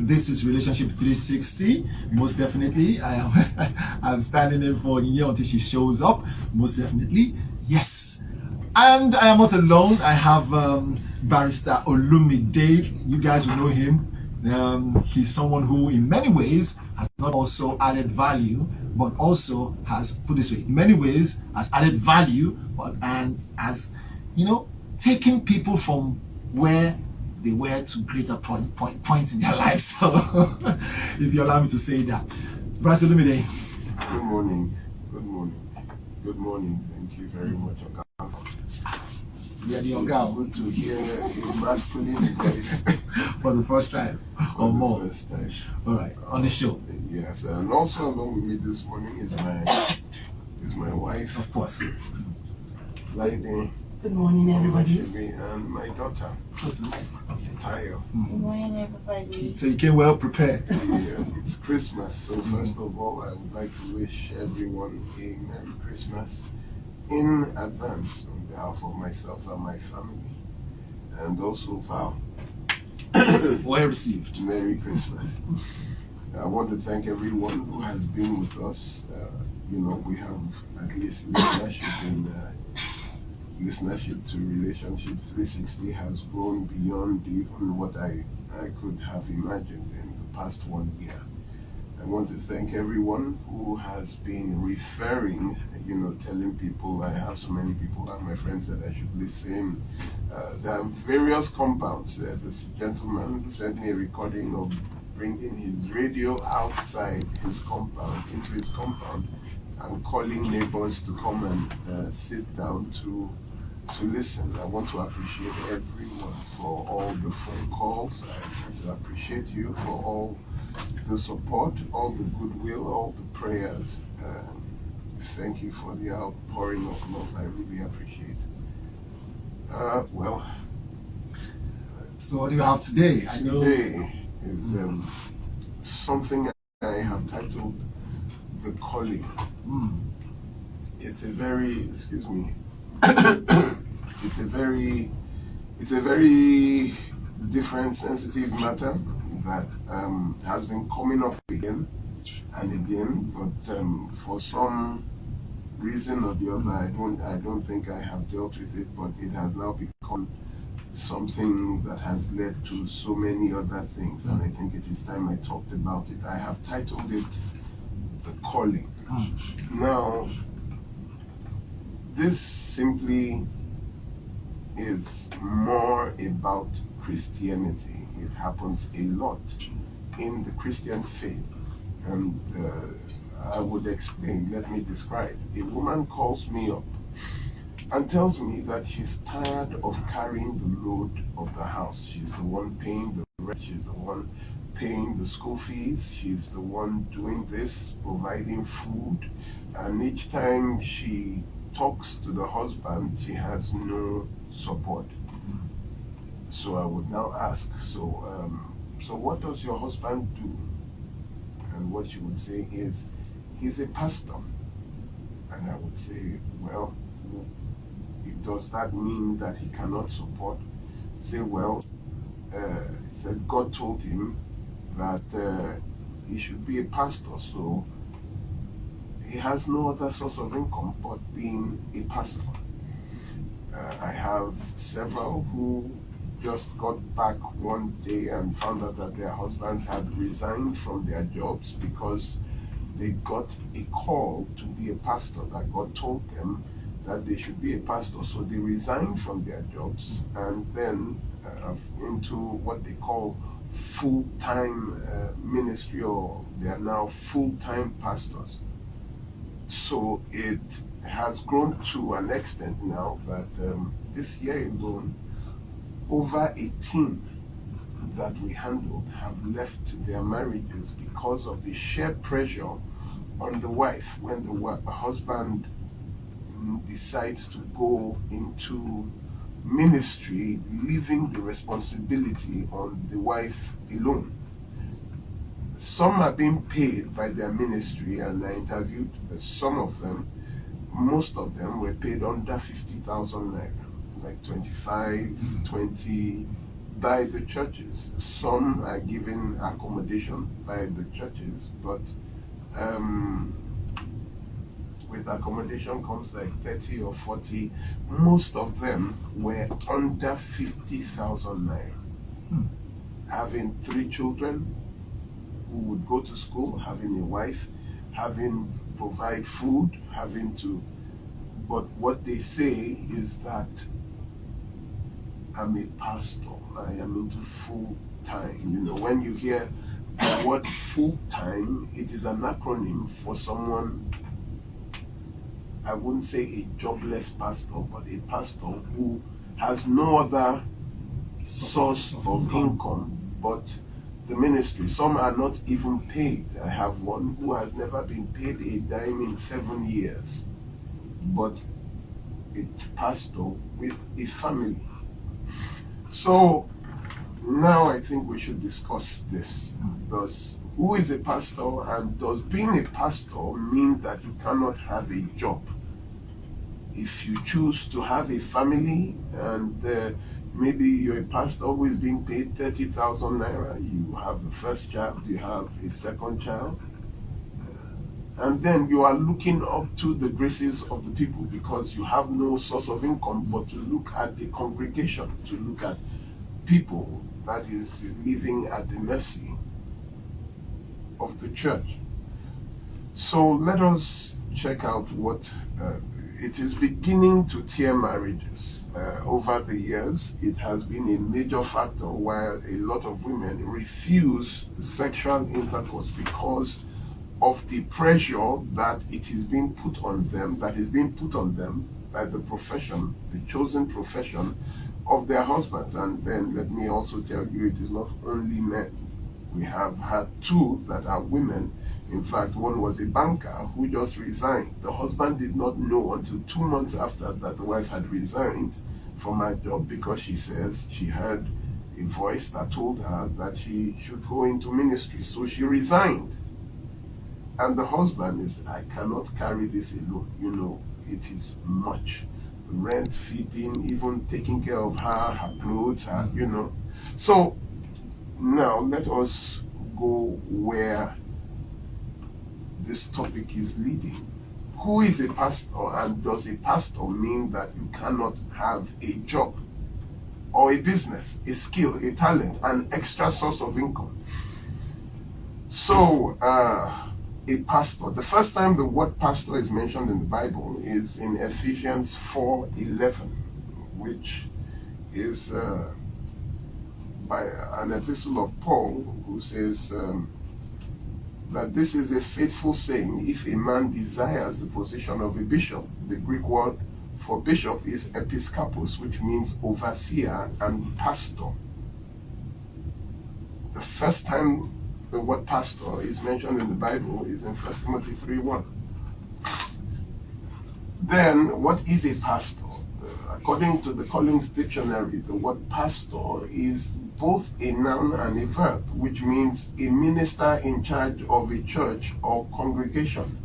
This is Relationship 360. Most definitely, I'm standing in for Nini until she shows up. Most definitely, yes. And I am not alone. I have Barrister Olumide. You guys will know him. He's someone who, in many ways, has not also added value, but also has, put this way, in many ways has added value, and has, taken people from where they were to greater points in their lives. So, if you allow me to say that, Barrister Olumide. Good morning. Good morning. Good morning. Thank you very much. Yeah, the Oga. Good to hear a masculine voice for the first time or more. First time. All right, on the show. Yes, and also along with me this morning is my wife. Of course. Lady. Good morning, everybody. And my daughter. Tayo. Good morning, everybody. So you came well prepared. Yeah, it's Christmas, so first of all, I would like to wish everyone a Merry Christmas in advance on behalf of myself and my family, and also vow. Well received. Merry Christmas. I want to thank everyone who has been with us. We have at least listenership to Relationship 360 has grown beyond even what I could have imagined in the past 1 year. I want to thank everyone who has been referring, telling people. I have so many people, and my friend said I should listen. There are various compounds. There's this gentleman who sent me a recording of bringing his radio outside his compound, into his compound, and calling neighbors to come and sit down to listen. I want to appreciate everyone for all the phone calls. I appreciate you for all the support, all the goodwill, all the prayers. Thank you for the outpouring of love. I really appreciate it. So what do you have today? Today is something I have titled The Calling. It's a very, excuse me, it's a very different, sensitive matter that has been coming up again and again, but for some reason or the other, I don't think I have dealt with it, but it has now become something that has led to so many other things, and I think it is time I talked about it. I have titled it The Calling. Now, this simply is more about Christianity. It happens a lot in the Christian faith, and I would explain. Let me describe. A woman calls me up and tells me that she's tired of carrying the load of the house. She's the one paying the rent, she's the one paying the school fees, she's the one doing this, providing food, and each time she talks to the husband, she has no support. So I would now ask, so what does your husband do? And what she would say is, he's a pastor. And I would say, well, does that mean that he cannot support? Say, well, he said God told him that he should be a pastor, so he has no other source of income but being a pastor. I have several who just got back one day and found out that their husbands had resigned from their jobs because they got a call to be a pastor, that God told them that they should be a pastor. So they resigned from their jobs and then into what they call full-time ministry, or they are now full-time pastors. So it has grown to an extent now that this year alone, over 18 that we handled have left their marriages because of the sheer pressure on the wife when the husband decides to go into ministry, leaving the responsibility on the wife alone. Some are being paid by their ministry, and I interviewed some of them. Most of them were paid under 50,000 naira, like 25, 20 by the churches. Some are given accommodation by the churches, but with accommodation comes like 30 or 40. Most of them were under 50,000 naira. Having 3 children who would go to school, having a wife, having provide food, having to. But what they say is that I'm a pastor. I am into full time. You know, when you hear the word full time, it is an acronym for someone. I wouldn't say a jobless pastor, but a pastor who has no other source of income but the ministry. Some are not even paid. I have one who has never been paid a dime in 7 years, but a pastor with a family. So now I think we should discuss this. Does who is a pastor, and does being a pastor mean that you cannot have a job? If you choose to have a family and maybe you're a pastor who is being paid 30,000 naira, you have a first child, you have a second child, and then you are looking up to the graces of the people because you have no source of income but to look at the congregation, to look at people that is living at the mercy of the church. So let us check out what it is beginning to tear marriages. Over the years, it has been a major factor why a lot of women refuse sexual intercourse because of the pressure that it is being put on them, by the profession, the chosen profession of their husbands. And then let me also tell you, it is not only men. We have had 2 that are women. In fact, one was a banker who just resigned. The husband did not know until 2 months after that the wife had resigned from her job because she says she heard a voice that told her that she should go into ministry. So she resigned. And the husband is, I cannot carry this alone. You know, it is much. The rent, feeding, even taking care of her clothes, you know. So now let us go where this topic is leading. Who is a pastor, and does a pastor mean that you cannot have a job or a business, a skill, a talent, an extra source of income? So, a pastor, the first time the word pastor is mentioned in the Bible is in Ephesians 4:11, which is by an epistle of Paul, who says that this is a faithful saying: if a man desires the position of a bishop. The Greek word for bishop is episkopos, which means overseer and pastor. The first time the word pastor is mentioned in the Bible is in 1 Timothy 3:1. Then, what is a pastor? According to the Collins Dictionary, the word pastor is both a noun and a verb, which means a minister in charge of a church or congregation,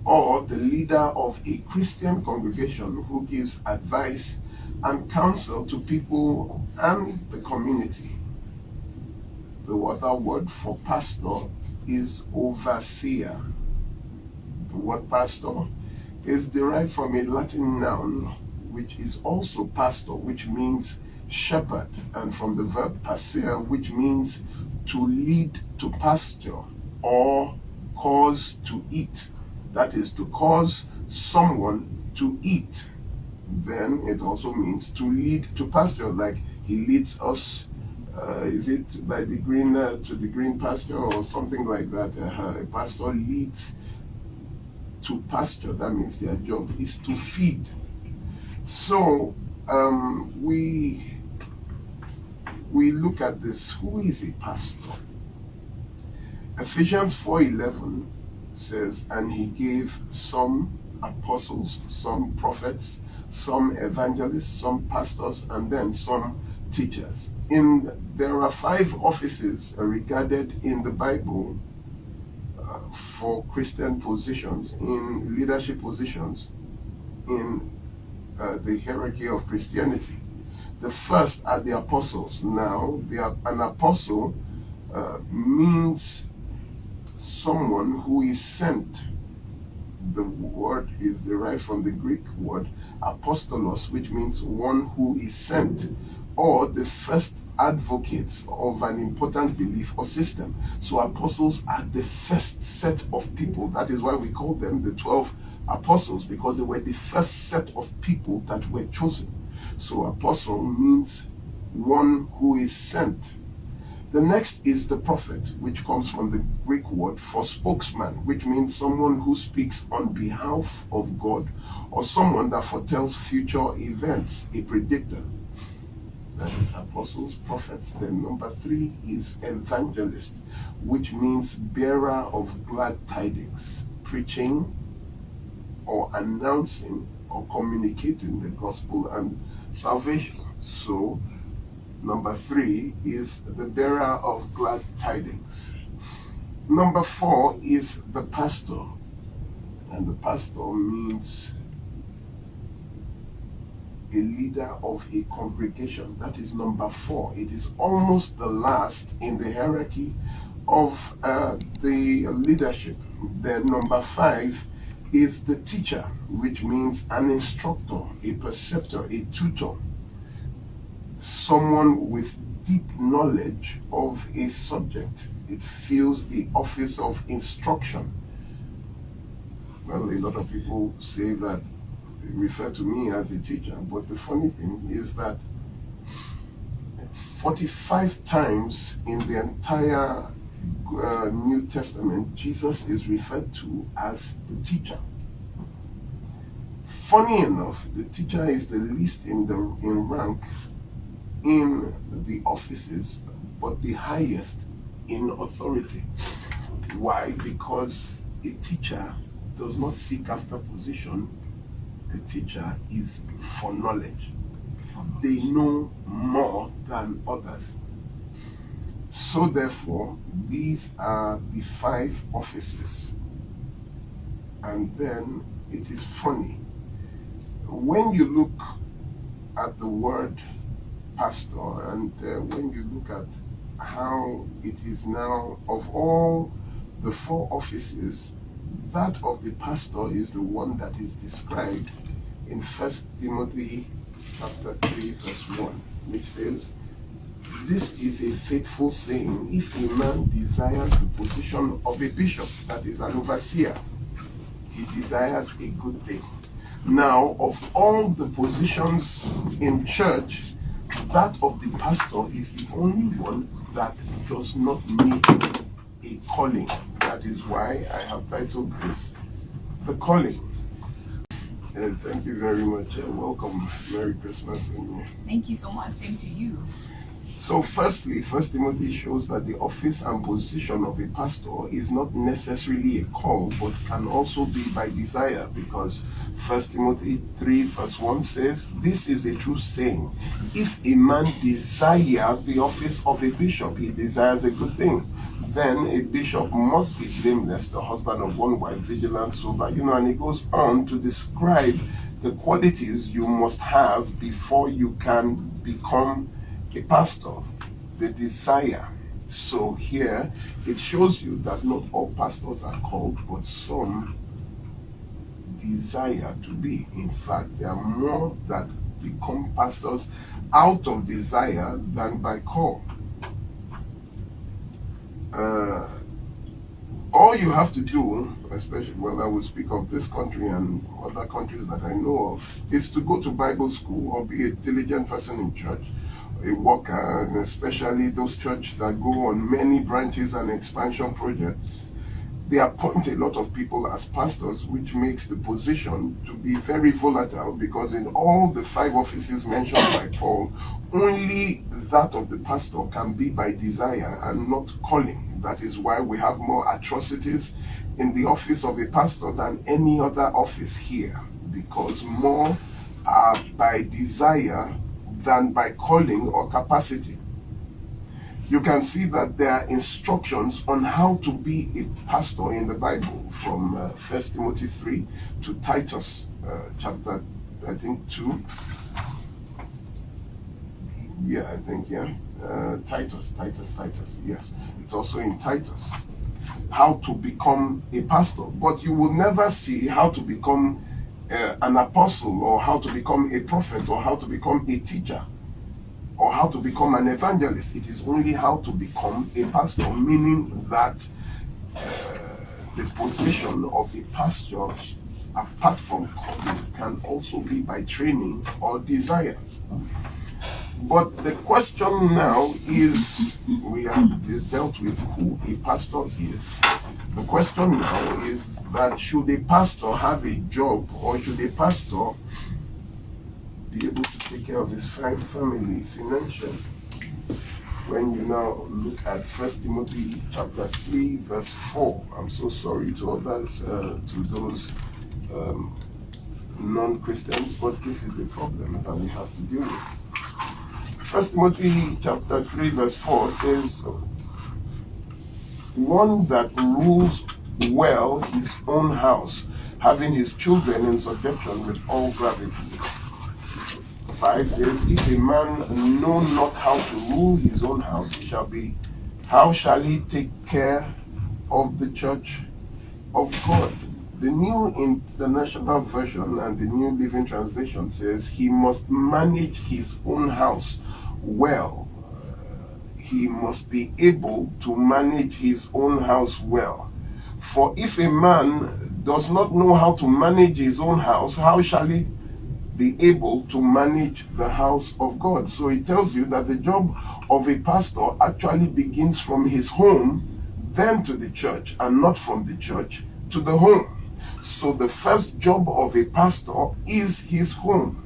or the leader of a Christian congregation who gives advice and counsel to people and the community. The other word for pastor is overseer. The word pastor is derived from a Latin noun, which is also pastor, which means shepherd, and from the verb pasere, which means to lead to pasture or cause to eat. That is, to cause someone to eat. Then it also means to lead to pasture, like he leads us. Is it by the green to the green pasture or something like that? A pastor leads to pasture. That means their job is to feed. So we look at this. Who is a pastor? Ephesians 4:11 says, and he gave some apostles, some prophets, some evangelists, some pastors, and then some teachers. There are 5 offices regarded in the Bible for Christian positions, in leadership positions in the hierarchy of Christianity. The first are the apostles. Now, an apostle means someone who is sent. The word is derived from the Greek word apostolos, which means one who is sent, or the first advocates of an important belief or system. So apostles are the first set of people. That is why we call them the 12 apostles, because they were the first set of people that were chosen. So apostle means one who is sent. The next is the prophet, which comes from the Greek word for spokesman, which means someone who speaks on behalf of God, or someone that foretells future events, a predictor. That is apostles, prophets. Then number 3 is evangelist, which means bearer of glad tidings, preaching or announcing or communicating the gospel and salvation. So number 3 is the bearer of glad tidings. Number 4 is the pastor. And the pastor means a leader of a congregation. That is number 4. It is almost the last in the hierarchy of the leadership. Then number 5 is the teacher, which means an instructor, a preceptor, a tutor. Someone with deep knowledge of a subject. It fills the office of instruction. Well, a lot of people say that, refer to me as a teacher, but the funny thing is that 45 times in the entire New Testament, Jesus is referred to as the teacher. Funny enough, the teacher is the least in rank in the offices, but the highest in authority. Why? Because a teacher does not seek after position. The teacher is for knowledge. They know more than others. So therefore, these are the 5 offices. And then it is funny. When you look at the word pastor, and when you look at how it is now, of all the 4 offices, that of the pastor is the one that is described in 1 Timothy chapter 3 verse 1, which says, "This is a faithful saying, if a man desires the position of a bishop," that is an overseer, "he desires a good thing." Now, of all the positions in church, that of the pastor is the only one that does not need a calling. That is why I have titled this, The Calling. Thank you very much. Welcome. Merry Christmas. Thank you so much. Same to you. So firstly, 1 Timothy shows that the office and position of a pastor is not necessarily a call, but can also be by desire, because 1 Timothy 3 verse 1 says, "This is a true saying. If a man desire the office of a bishop, he desires a good thing. Then a bishop must be blameless, the husband of one wife, vigilant, sober." And it goes on to describe the qualities you must have before you can become a pastor, the desire. So here it shows you that not all pastors are called, but some desire to be. In fact, there are more that become pastors out of desire than by call. All you have to do, especially when I will speak of this country and other countries that I know of, is to go to Bible school or be a diligent person in church, a worker, and especially those churches that go on many branches and expansion projects. They appoint a lot of people as pastors, which makes the position to be very volatile, because in all the 5 offices mentioned by Paul, only that of the pastor can be by desire and not calling. That is why we have more atrocities in the office of a pastor than any other office here, because more are by desire than by calling or capacity. You can see that there are instructions on how to be a pastor in the Bible, from 1 Timothy 3 to Titus chapter 2. Yeah, I think, yeah. Titus, yes. It's also in Titus. How to become a pastor. But you will never see how to become an apostle, or how to become a prophet, or how to become a teacher, or how to become an evangelist. It is only how to become a pastor, meaning that the position of a pastor, apart from calling, can also be by training or desire. But the question now is, we have dealt with who a pastor is. The question now is that should a pastor have a job, or should a pastor be able to take care of his family financially? When you now look at 1 Timothy chapter 3 verse 4, I'm so sorry to others, to those non-Christians, but this is a problem that we have to deal with. 1 Timothy chapter 3 verse 4 says, one that rules well his own house, having his children in subjection with all gravity. 5 says, if a man know not how to rule his own house, how shall he take care of the church of God? The New International Version and the New Living Translation says he must manage his own house well. He must be able to manage his own house well. For if a man does not know how to manage his own house, how shall he be able to manage the house of God? So it tells you that the job of a pastor actually begins from his home, then to the church, and not from the church to the home. So the first job of a pastor is his home.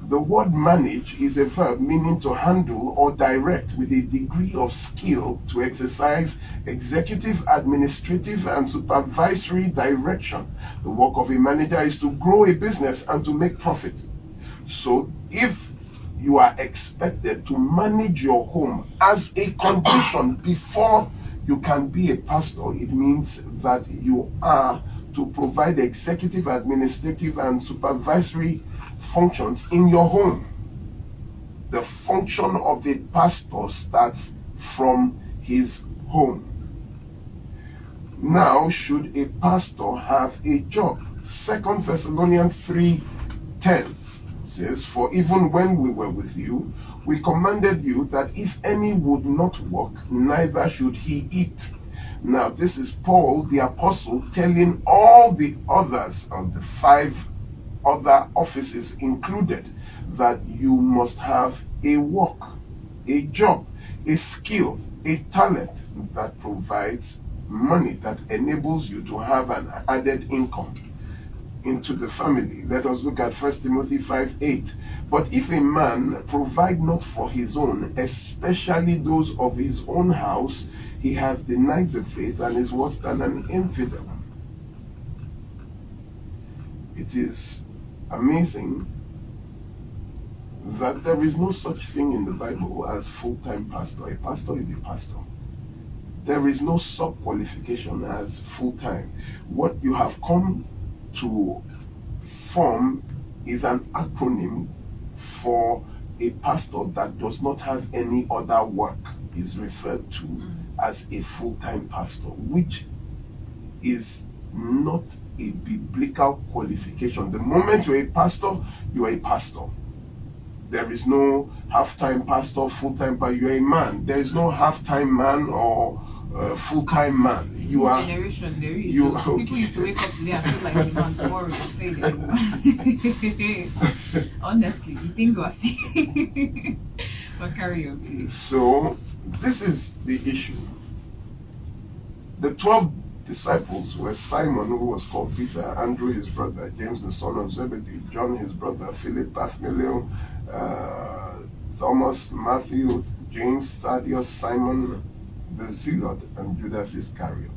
The word manage is a verb meaning to handle or direct with a degree of skill, to exercise executive, administrative, and supervisory direction. The work of a manager is to grow a business and to make profit. So if you are expected to manage your home as a condition before you can be a pastor, it means that you are to provide executive, administrative, and supervisory functions in your home. The function of a pastor starts from his home. Now, should a pastor have a job? 2 Thessalonians 3:10 says, for even when we were with you, we commanded you that if any would not work, neither should he eat. Now, this is Paul the apostle telling all the others of the 5 other offices included that you must have a work, a job, a skill, a talent that provides money, that enables you to have an added income into the family. Let us look at 1 Timothy 5:8. But if a man provide not for his own, especially those of his own house, he has denied the faith and is worse than an infidel. It is amazing that there is no such thing in the Bible as full-time pastor. A pastor is a pastor. There is no sub-qualification as full-time. What you have come to form is an acronym for a pastor that does not have any other work, is referred to as a full-time pastor, which is not a biblical qualification. The moment you're a pastor, you are a pastor. There is no half-time pastor, full-time pastor. You're a man. There is no half-time man or full-time man. You are generation. There is. You People used to wake up today and feel like a man tomorrow to stay there. Honestly, things were seen. But carry on, please. So this is the issue. The 12 disciples were Simon, who was called Peter, Andrew his brother, James the son of Zebedee, John his brother, Philip, Bartholomew, Thomas, Matthew, James, Thaddeus, Simon the Zealot, and Judas Iscariot.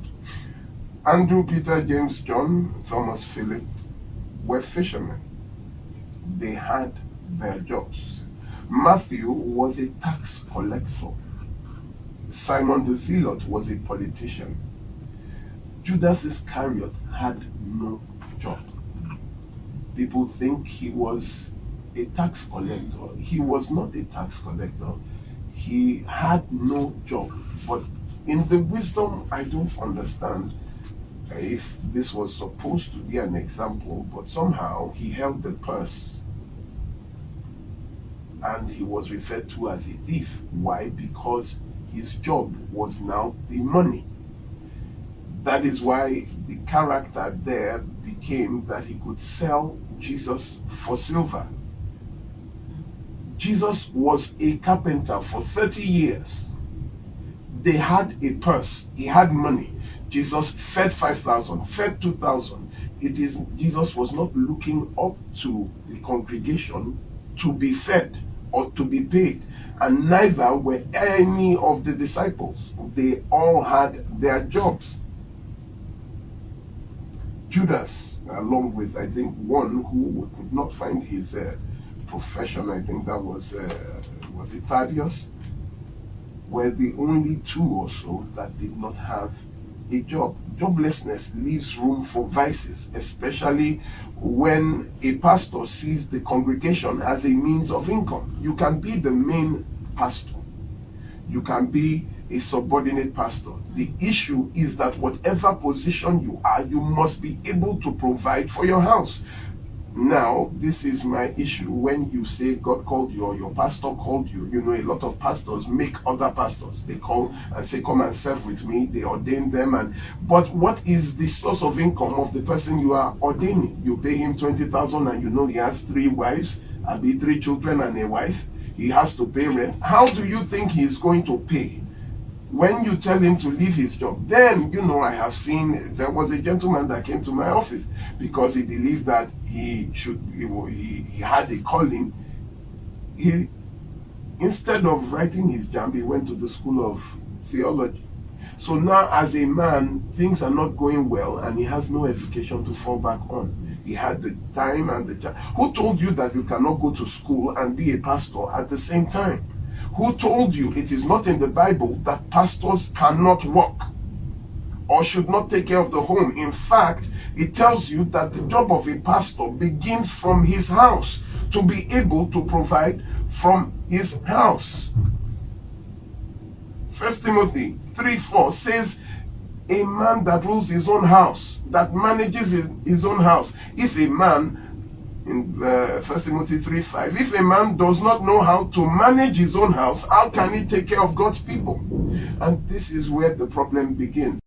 Andrew, Peter, James, John, Thomas, Philip were fishermen. They had their jobs. Matthew was a tax collector. Simon the Zealot was a politician. Judas Iscariot had no job. People think he was a tax collector. He was not a tax collector. He had no job. But in the wisdom, I don't understand if this was supposed to be an example, but somehow he held the purse and he was referred to as a thief. Why? Because his job was now the money. That is why the character there became that he could sell Jesus for silver. Jesus was a carpenter for 30 years. They had a purse. He had money. Jesus fed 5,000, fed 2,000. Jesus was not looking up to the congregation to be fed or to be paid. And neither were any of the disciples. They all had their jobs. Judas, along with, I think, one who could not find his profession, I think that was it Thaddeus, were the only two or so that did not have a job. Joblessness leaves room for vices, especially when a pastor sees the congregation as a means of income. You can be the main pastor. You can be a subordinate pastor. The issue is that whatever position you are, you must be able to provide for your house. Now, this is my issue. When you say God called you or your pastor called you, you know, a lot of pastors make other pastors. They call and say, come and serve with me. They ordain them. But what is the source of income of the person you are ordaining? You pay him 20,000 and you know he has 3 wives, and 3 children and a wife. He has to pay rent. How do you think he is going to pay? When you tell him to leave his job, then, you know, I have seen, there was a gentleman that came to my office because he believed that he had a calling. He, instead of writing his JAMB, he went to the school of theology. So now as a man, things are not going well and he has no education to fall back on. He had the time and the chance. Who told you that you cannot go to school and be a pastor at the same time? Who told you it is not in the Bible that pastors cannot work or should not take care of the home? In fact, it tells you that the job of a pastor begins from his house, to be able to provide from his house. 1 Timothy 3:4 says, a man that rules his own house, that manages his own house. If a man, in 1 Timothy 3:5, if a man does not know how to manage his own house, how can he take care of God's people? And this is where the problem begins.